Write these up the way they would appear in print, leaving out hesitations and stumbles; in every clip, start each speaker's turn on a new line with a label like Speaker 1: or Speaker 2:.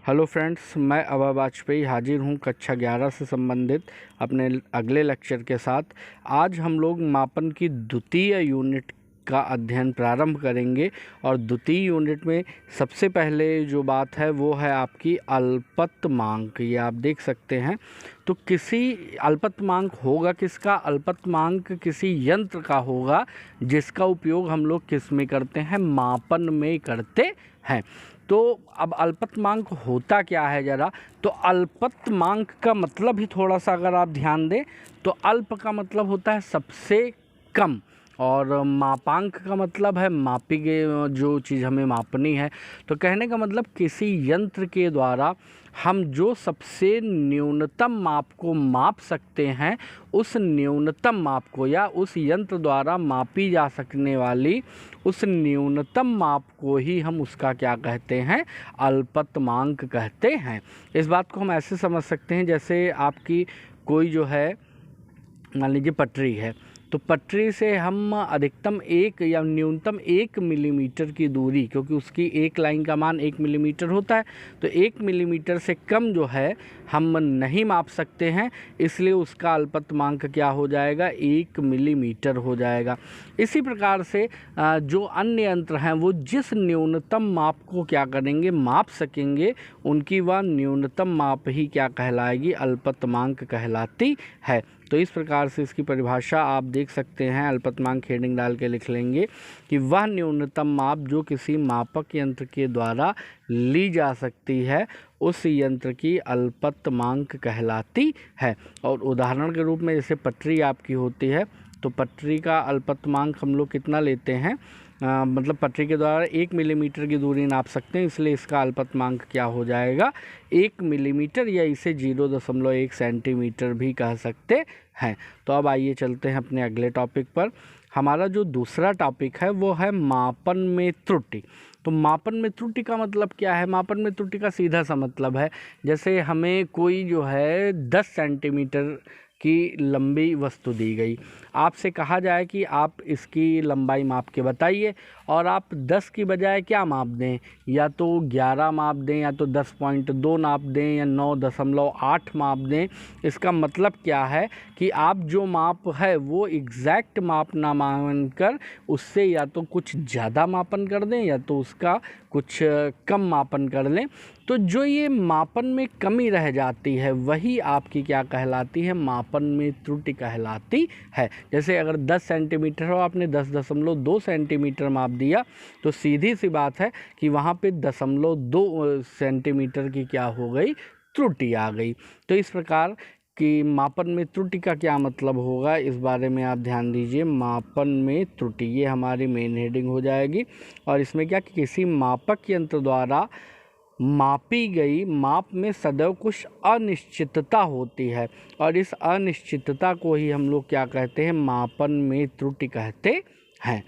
Speaker 1: Hello friends, मैं अभय वाजपेयी हाजिर हूँ कक्षा 11 से संबंधित अपने अगले लेक्चर के साथ। आज हम लोग मापन की द्वितीय यूनिट का अध्ययन प्रारंभ करेंगे और द्वितीय यूनिट में सबसे पहले जो बात है वो है आपकी अल्पतमांक। ये आप देख सकते हैं। तो किसी अल्पतमांक होगा किसका? अल्पतमांक किसी यंत्र का होगा जिसका उपयोग हम लोग किस में करते हैं? मापन में करते हैं। तो अब अल्पतमांक होता क्या है ज़रा? तो अल्पतमांक का मतलब ही थोड़ा सा अगर आप ध्यान दें तो अल्प का मतलब होता है सबसे कम, और मापांक का मतलब है मापी गई जो चीज़ हमें मापनी है। तो कहने का मतलब किसी यंत्र के द्वारा हम जो सबसे न्यूनतम माप को माप सकते हैं, उस न्यूनतम माप को या उस यंत्र द्वारा मापी जा सकने वाली उस न्यूनतम माप को ही हम उसका क्या कहते हैं? अल्पतमांक कहते हैं। इस बात को हम ऐसे समझ सकते हैं, जैसे आपकी कोई जो है मान लीजिए पटरी है, तो पटरी से हम अधिकतम एक या न्यूनतम 1 मिलीमीटर की दूरी, क्योंकि उसकी एक लाइन का मान 1 मिलीमीटर होता है, तो 1 मिलीमीटर से कम जो है हम नहीं माप सकते हैं, इसलिए उसका अल्पतमांक क्या हो जाएगा? 1 मिलीमीटर हो जाएगा। इसी प्रकार से जो अन्य यंत्र हैं वो जिस न्यूनतम माप को क्या करेंगे? माप सकेंगे, उनकी वह न्यूनतम माप ही क्या कहलाएगी? अल्पतमांक कहलाती है। तो इस प्रकार से इसकी परिभाषा आप देख सकते हैं, अल्पतमांक हेडिंग डाल के लिख लेंगे कि वह न्यूनतम माप जो किसी मापक यंत्र के द्वारा ली जा सकती है, उस यंत्र की अल्पतमांक कहलाती है। और उदाहरण के रूप में जैसे पटरी आपकी होती है, तो पटरी का अल्पतमांक हम लोग कितना लेते हैं? मतलब पटरी के द्वारा 1 मिलीमीटर की दूरी नाप सकते हैं, इसलिए इसका अल्पतमांक क्या हो जाएगा? 1 मिलीमीटर, या इसे 0.1 सेंटीमीटर भी कह सकते हैं। तो अब आइए चलते हैं अपने अगले टॉपिक पर। हमारा जो दूसरा टॉपिक है वो है मापन में त्रुटि। तो मापन में त्रुटि का मतलब क्या है? मापन में त्रुटि का सीधा सा मतलब है, जैसे हमें कोई जो है 10 सेंटीमीटर की लंबी वस्तु दी गई, आपसे कहा जाए कि आप इसकी लंबाई माप के बताइए, और आप 10 की बजाय क्या माप दें? या तो 11 माप दें, या तो 10.2 नाप दें, या 9.8 माप दें। इसका मतलब क्या है कि आप जो माप है वो एग्जैक्ट माप ना मानकर उससे या तो कुछ ज़्यादा मापन कर दें, या तो उसका कुछ कम मापन कर लें। तो जो ये मापन में कमी रह जाती है वही आपकी क्या कहलाती है? मापन में त्रुटि कहलाती है। जैसे अगर 10 सेंटीमीटर हो, आपने 10.2 सेंटीमीटर माप दिया, तो सीधी सी बात है कि वहाँ पे 0.2 सेंटीमीटर की क्या हो गई? त्रुटि आ गई। तो इस प्रकार कि मापन में त्रुटि का क्या मतलब होगा, इस बारे में आप ध्यान दीजिए। मापन में त्रुटि, ये हमारी मेन हेडिंग हो जाएगी। और इसमें क्या कि किसी मापक यंत्र द्वारा मापी गई माप में सदैव कुछ अनिश्चितता होती है, और इस अनिश्चितता को ही हम लोग क्या कहते हैं? मापन में त्रुटि कहते हैं।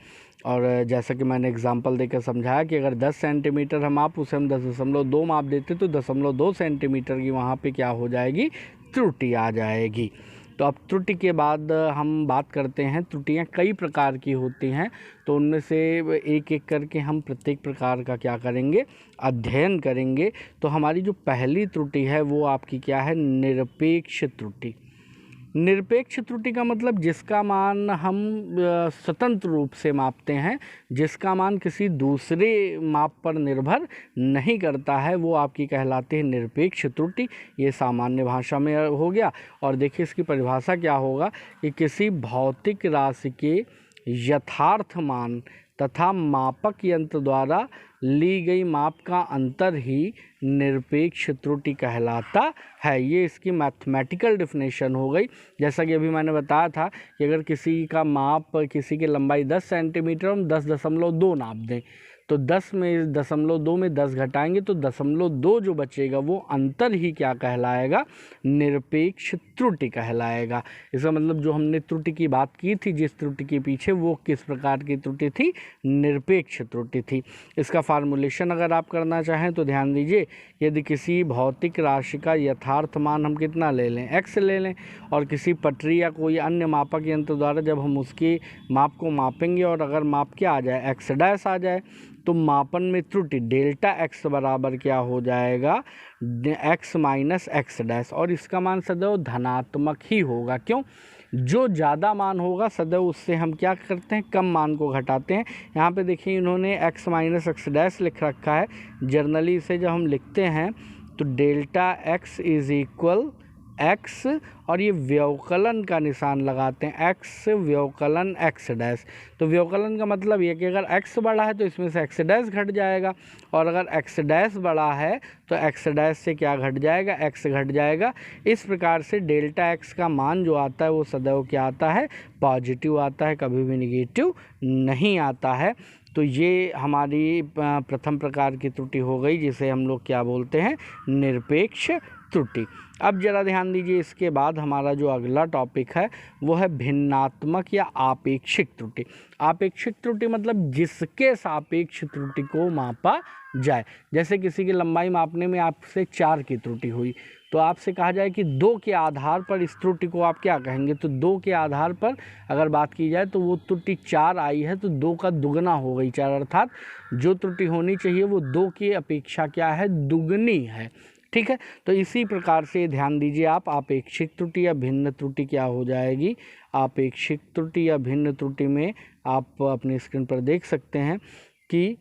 Speaker 1: और जैसा कि मैंने एग्जांपल देकर समझाया कि अगर 10 सेंटीमीटर हम माप उसे हम 10.2 माप देते, तो 0.2 सेंटीमीटर की वहाँ पे क्या हो जाएगी? त्रुटि आ जाएगी। तो अब त्रुटि के बाद हम बात करते हैं, त्रुटियां कई प्रकार की होती हैं, तो उनमें से एक एक करके हम प्रत्येक प्रकार का क्या करेंगे? अध्ययन करेंगे। तो हमारी जो पहली त्रुटि है वो आपकी क्या है? निरपेक्ष त्रुटि। निरपेक्ष त्रुटि का मतलब जिसका मान हम स्वतंत्र रूप से मापते हैं, जिसका मान किसी दूसरे माप पर निर्भर नहीं करता है, वो आपकी कहलाती है निरपेक्ष त्रुटि। ये सामान्य भाषा में हो गया। और देखिए इसकी परिभाषा क्या होगा कि किसी भौतिक राशि के यथार्थ मान तथा मापक यंत्र द्वारा ली गई माप का अंतर ही निरपेक्ष त्रुटि कहलाता है। ये इसकी मैथमेटिकल डेफिनेशन हो गई। जैसा कि अभी मैंने बताया था कि अगर किसी का माप, किसी की लंबाई 10 सेंटीमीटर, हम 10.2 नाप दें, तो 10 में 0.2 में 10 घटाएंगे तो 0.2 जो बचेगा वो अंतर ही क्या कहलाएगा? निरपेक्ष त्रुटि कहलाएगा। इसका मतलब जो हमने त्रुटि की बात की थी, जिस त्रुटि के पीछे, वो किस प्रकार की त्रुटि थी? निरपेक्ष त्रुटि थी। इसका फार्मूलेशन अगर आप करना चाहें तो ध्यान दीजिए, यदि किसी भौतिक राशि का यथार्थ मान हम कितना ले लें? x ले लें, और किसी पटरी या कोई अन्य मापक यंत्र द्वारा जब हम उसकी माप को मापेंगे और अगर माप क्या आ जाए? x डैश आ जाए, तो मापन में त्रुटि डेल्टा एक्स बराबर क्या हो जाएगा, एक्स माइनस एक्स डैश, और इसका मान सदैव धनात्मक ही होगा। क्यों? जो ज़्यादा मान होगा सदैव उससे हम क्या करते हैं, कम मान को घटाते हैं। यहाँ पे देखिए इन्होंने x माइनस एक्स डैश लिख रखा है। जर्नली इसे जब हम लिखते हैं तो delta x is equal x, और ये व्यवकलन का निशान लगाते हैं, x व्यवकलन x डैश। तो व्यवकलन का मतलब ये कि अगर x बड़ा है तो इसमें से x डैश घट जाएगा, और अगर x डैश बड़ा है तो x डैश से क्या घट जाएगा, x घट जाएगा। इस प्रकार से डेल्टा x का मान जो आता है वो सदैव क्या आता है, पॉजिटिव आता है, कभी भी निगेटिव नहीं आता है। तो ये हमारी प्रथम प्रकार की त्रुटि हो गई, जिसे हम लोग क्या बोलते हैं, निरपेक्ष त्रुटि। अब जरा ध्यान दीजिए, इसके बाद हमारा जो अगला टॉपिक है वो है भिन्नात्मक या आपेक्षिक त्रुटि। आपेक्षिक त्रुटि मतलब जिसके सापेक्ष त्रुटि को मापा जाए। जैसे किसी की लंबाई मापने में आपसे 4 की त्रुटि हुई, तो आपसे कहा जाए कि 2 के आधार पर इस त्रुटि को आप क्या कहेंगे, तो 2 के आधार पर अगर बात की जाए तो वो त्रुटि 4 आई है, तो 2 का दुगना हो गई 4, अर्थात जो त्रुटि होनी चाहिए वो 2 की अपेक्षा क्या है, दुगनी है। ठीक है, तो इसी प्रकार से ध्यान दीजिए आप, आपेक्षिक त्रुटि या भिन्न त्रुटि क्या हो जाएगी। आपेक्षिक त्रुटि या भिन्न त्रुटि में आप अपनी स्क्रीन पर देख सकते हैं कि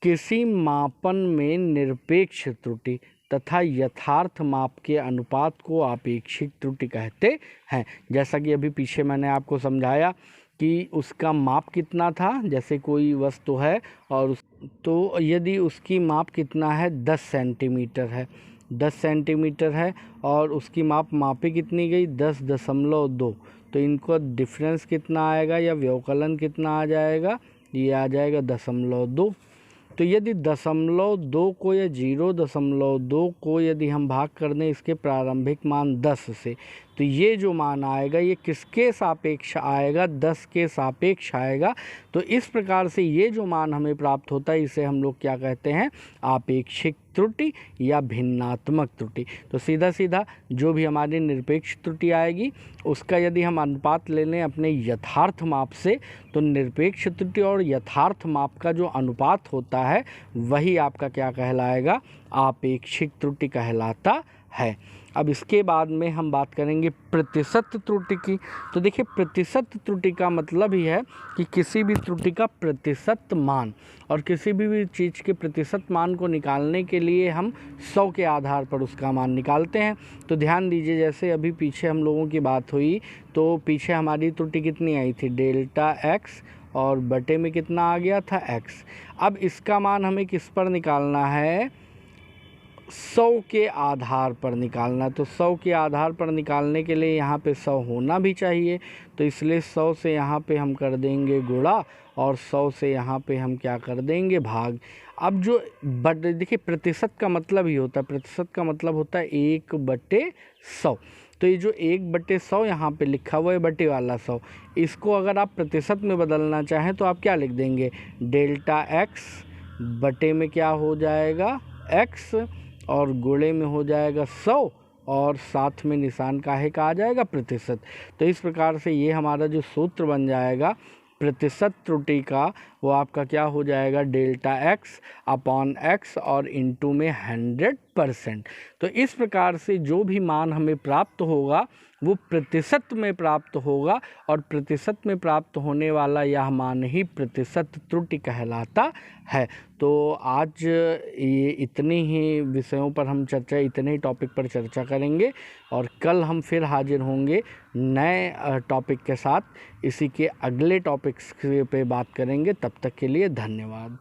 Speaker 1: किसी मापन में निरपेक्ष त्रुटि तथा यथार्थ माप के अनुपात को आपेक्षिक त्रुटि कहते हैं। जैसा कि अभी पीछे मैंने आपको समझाया कि उसका माप कितना था, जैसे कोई वस्तु है और तो यदि उसकी माप कितना है, 10 सेंटीमीटर है, 10 सेंटीमीटर है, और उसकी मापी कितनी गई, 10.2, तो इनको डिफरेंस कितना आएगा या व्यवकलन कितना आ जाएगा, ये आ जाएगा 0.2। तो यदि 0.2 को या 0.2 को यदि हम भाग कर दें इसके प्रारंभिक मान 10 से, तो ये जो मान आएगा ये किसके सापेक्ष आएगा, 10 के सापेक्ष आएगा। तो इस प्रकार से ये जो मान हमें प्राप्त होता है इसे हम लोग क्या कहते हैं, आपेक्षिक त्रुटि या भिन्नात्मक त्रुटि। तो सीधा सीधा जो भी हमारी निरपेक्ष त्रुटि आएगी उसका यदि हम अनुपात ले लें अपने यथार्थ माप से, तो निरपेक्ष त्रुटि और यथार्थ माप का जो अनुपात होता है वही आपका क्या कहलाएगा, आपेक्षिक त्रुटि कहलाता है। अब इसके बाद में हम बात करेंगे प्रतिशत त्रुटि की। तो देखिए प्रतिशत त्रुटि का मतलब ही है कि किसी भी त्रुटि का प्रतिशत मान, और किसी भी चीज़ के प्रतिशत मान को निकालने के लिए हम 100 के आधार पर उसका मान निकालते हैं। तो ध्यान दीजिए, जैसे अभी पीछे हम लोगों की बात हुई तो पीछे हमारी त्रुटि कितनी आई थी, डेल्टा एक्स, और बटे में कितना आ गया था, एक्स। अब इसका मान हमें किस पर निकालना है, 100 के आधार पर निकालना। तो 100 के आधार पर निकालने के लिए यहाँ पे 100 होना भी चाहिए, तो इसलिए 100 से यहाँ पे हम कर देंगे गुणा, और 100 से यहाँ पे हम क्या कर देंगे, भाग। अब जो देखिए प्रतिशत का मतलब ही होता है, प्रतिशत का मतलब होता है 1/100। तो ये जो 1/100 यहाँ पे लिखा हुआ है, बटे वाला 100, इसको अगर आप प्रतिशत में बदलना चाहें तो आप क्या लिख देंगे, डेल्टा एक्स बटे में क्या हो जाएगा, एक्स, और गुणे में हो जाएगा 100, और साथ में निशान काहे का आ जाएगा, प्रतिशत। तो इस प्रकार से ये हमारा जो सूत्र बन जाएगा प्रतिशत त्रुटि का, वो आपका क्या हो जाएगा, डेल्टा एक्स अपॉन एक्स और इनटू में 100%। तो इस प्रकार से जो भी मान हमें प्राप्त होगा वो प्रतिशत में प्राप्त होगा, और प्रतिशत में प्राप्त होने वाला यह मान ही प्रतिशत त्रुटि कहलाता है। तो आज ये इतनी ही विषयों पर हम इतने ही टॉपिक पर चर्चा करेंगे, और कल हम फिर हाजिर होंगे नए टॉपिक के साथ। इसी के अगले टॉपिक्स पे बात करेंगे। तब तक के लिए धन्यवाद।